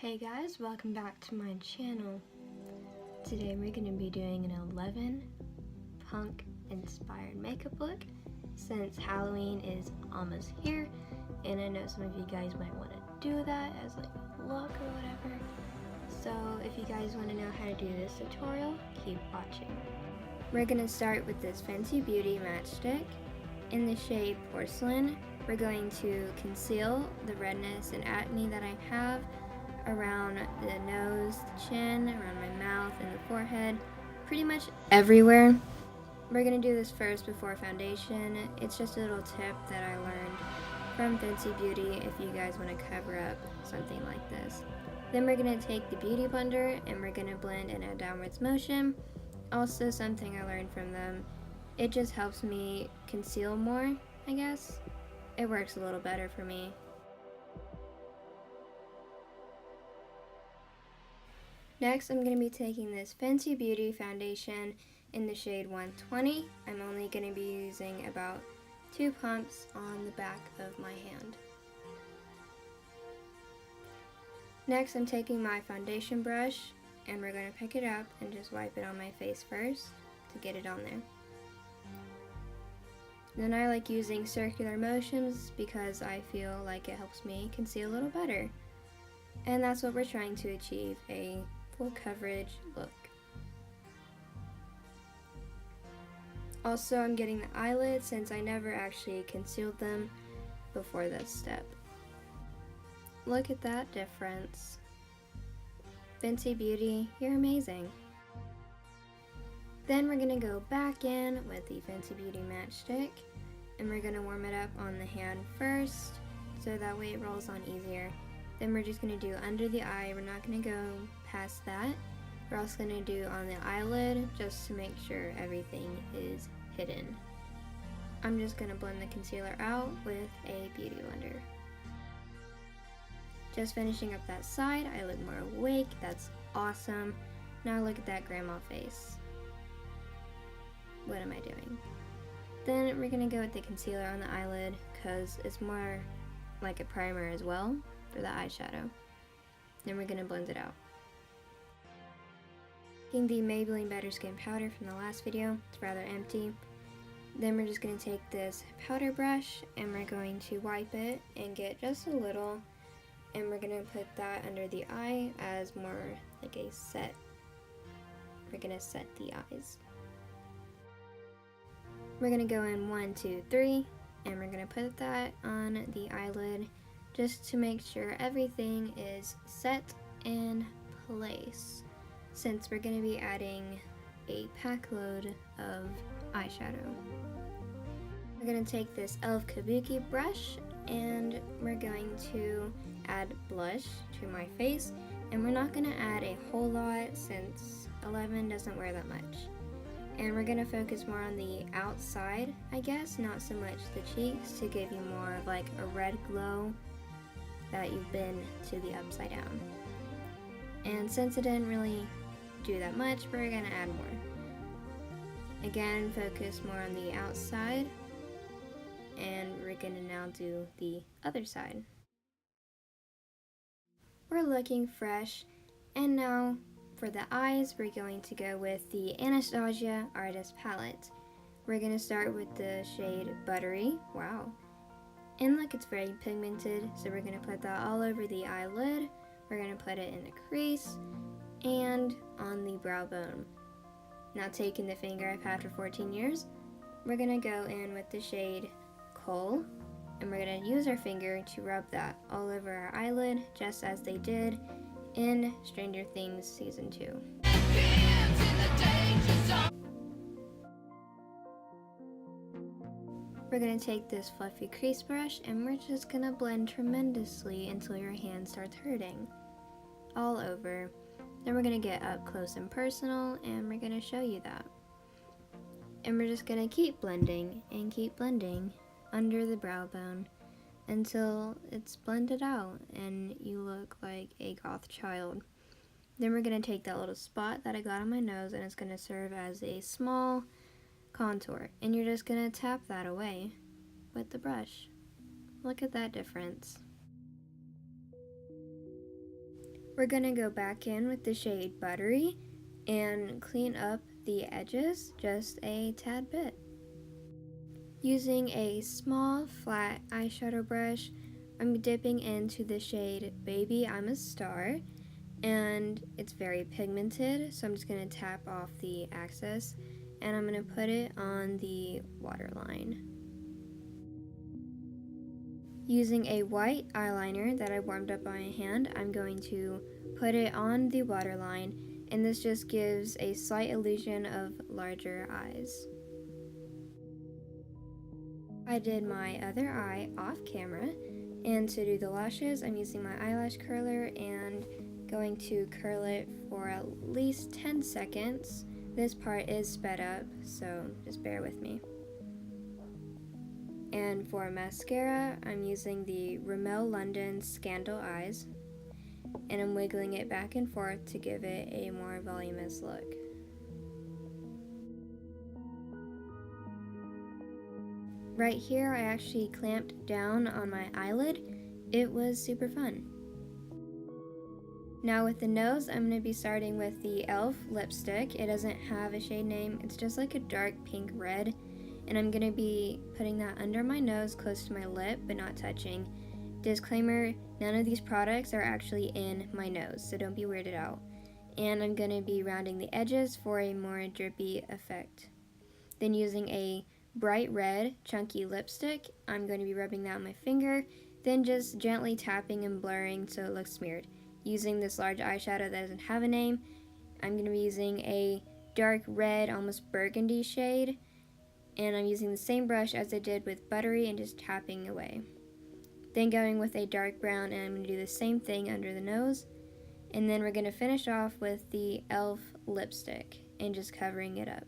Hey guys, welcome back to my channel. Today we're going to be doing an 11 punk inspired makeup look since Halloween is almost here, and I know some of you guys might want to do that as like a look or whatever. So if you guys want to know how to do this tutorial, keep watching. We're going to start with this Fenty Beauty matchstick. In the shade Porcelain, we're going to conceal the redness and acne that I have around the nose, the chin, around my mouth, and the forehead, pretty much everywhere. We're going to do this first before foundation. It's just a little tip that I learned from Fenty Beauty if you guys want to cover up something like this. Then we're going to take the Beauty Blender and we're going to blend in a downwards motion. Also something I learned from them. It just helps me conceal more, I guess. It works a little better for me. Next, I'm going to be taking this Fenty Beauty foundation in the shade 120. I'm only going to be using about 2 pumps on the back of my hand. Next, I'm taking my foundation brush and we're going to pick it up and just wipe it on my face first to get it on there. Then I like using circular motions because I feel like it helps me conceal a little better. And that's what we're trying to achieve, a full coverage look. Also, I'm getting the eyelids since I never actually concealed them before this step. Look at that difference. Fenty Beauty, you're amazing. Then we're going to go back in with the Fenty Beauty matchstick and we're going to warm it up on the hand first so that way it rolls on easier. Then we're just going to do under the eye. We're not going to go past that. We're also going to do on the eyelid just to make sure everything is hidden. I'm just going to blend the concealer out with a Beauty Blender. Just finishing up that side. I look more awake. That's awesome. Now look at that grandma face. What am I doing? Then we're going to go with the concealer on the eyelid because it's more like a primer as well for the eyeshadow. Then we're going to blend it out. Taking the Maybelline Better Skin powder from the last video, it's rather empty. Then we're just going to take this powder brush and we're going to wipe it and get just a little, and we're going to put that under the eye as more like a set. We're going to set the eyes. We're going to go in 1, 2, 3, and we're going to put that on the eyelid just to make sure everything is set in place, since we're going to be adding a pack load of eyeshadow. We're going to take this e.l.f. Kabuki brush and we're going to add blush to my face, and we're not going to add a whole lot since 11 doesn't wear that much. And we're going to focus more on the outside, I guess, not so much the cheeks, to give you more of like a red glow that you've been to the upside down. And since it didn't really do that much, we're going to add more. Again, focus more on the outside, and we're going to now do the other side. We're looking fresh, and now for the eyes, we're going to go with the Anastasia Artist Palette. We're going to start with the shade Buttery. Wow. And look, it's very pigmented, so we're going to put that all over the eyelid. We're going to put it in the crease and on the brow bone. Now taking the finger I've had for 14 years, we're going to go in with the shade Coal, and we're going to use our finger to rub that all over our eyelid, just as they did in Stranger Things Season 2. We're going to take this fluffy crease brush and we're just going to blend tremendously until your hand starts hurting all over. Then we're going to get up close and personal and we're going to show you that. And we're just going to keep blending and keep blending under the brow bone until it's blended out and you look like a goth child. Then we're going to take that little spot that I got on my nose and it's going to serve as a small contour, and you're just going to tap that away with the brush. Look at that difference. We're gonna go back in with the shade Buttery and clean up the edges just a tad bit. Using a small flat eyeshadow brush, I'm dipping into the shade Baby I'm a Star, and it's very pigmented, so I'm just going to tap off the excess and I'm going to put it on the waterline. Using a white eyeliner that I warmed up by hand, I'm going to put it on the waterline, and this just gives a slight illusion of larger eyes. I did my other eye off camera, and to do the lashes, I'm using my eyelash curler and going to curl it for at least 10 seconds. This part is sped up, so just bear with me. And for mascara, I'm using the Rimmel London Scandal Eyes, and I'm wiggling it back and forth to give it a more voluminous look. Right here, I actually clamped down on my eyelid. It was super fun. Now with the nose, I'm going to be starting with the e.l.f. lipstick. It doesn't have a shade name, it's just like a dark pink red. And I'm going to be putting that under my nose close to my lip, but not touching. Disclaimer, none of these products are actually in my nose, so don't be weirded out. And I'm going to be rounding the edges for a more drippy effect. Then using a bright red chunky lipstick, I'm going to be rubbing that on my finger, then just gently tapping and blurring so it looks smeared. Using this large eyeshadow that doesn't have a name, I'm going to be using a dark red, almost burgundy shade, and I'm using the same brush as I did with Buttery and just tapping away. Then going with a dark brown, and I'm going to do the same thing under the nose, and then we're going to finish off with the e.l.f. lipstick and just covering it up.